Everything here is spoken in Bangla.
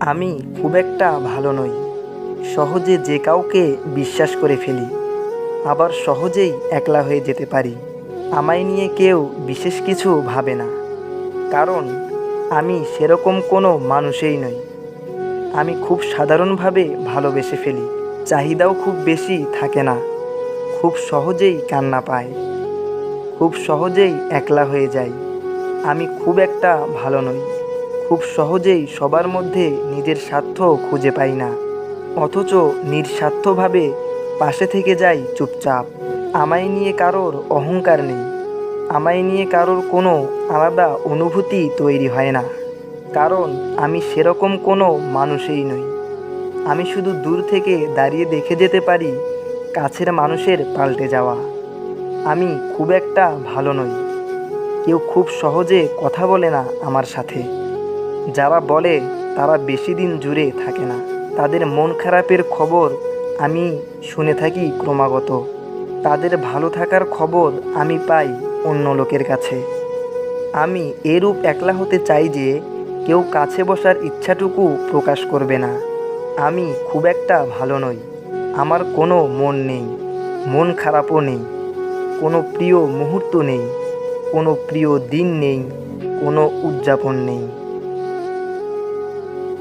আমি খুব একটা ভালো নই। সহজে যে কাউকে বিশ্বাস করে ফেলি, আবার সহজেই একলা হয়ে যেতে পারি। আমায় নিয়ে কেউ বিশেষ কিছু ভাবে না, কারণ আমি সেরকম কোনো মানুষই নই। আমি খুব সাধারণভাবে ভালোবেসে ফেলি, চাহিদাও খুব বেশি থাকে না। খুব সহজেই কান্না পায়, খুব সহজেই একলা হয়ে যাই। আমি খুব একটা ভালো নই। খুব সহজেই সবার মধ্যে নিজের স্বার্থ খুঁজে পাই না, অথচ নিঃস্বার্থভাবে পাশে থেকে যাই চুপচাপ। আমায় নিয়ে কারোর অহংকার নেই, আমায় নিয়ে কারোর কোনো আলাদা অনুভূতি তৈরি হয় না, কারণ আমি সেরকম কোনো মানুষই নই। আমি শুধু দূর থেকে দাঁড়িয়ে দেখে যেতে পারি কাছের মানুষের পাল্টে যাওয়া। আমি খুব একটা ভালো নই। কেউ খুব সহজে কথা বলে না আমার সাথে। যারা বলে তারা বেশি দিন জুড়ে থাকে না। তাদের মন খারাপের খবর আমি শুনে থাকি ক্রমাগত। তাদের ভালো থাকার খবর আমি পাই অন্য লোকের কাছে। আমি এরূপ একলা হতে চাই যে কেউ কাছে বসার ইচ্ছাটুকু প্রকাশ করবে না। আমি খুব একটা ভালো নই। আমার কোনো মন নেই, মন খারাপও নেই, কোনো প্রিয় মুহূর্ত নেই, কোনো প্রিয় দিন নেই, কোনো উদযাপন নেই।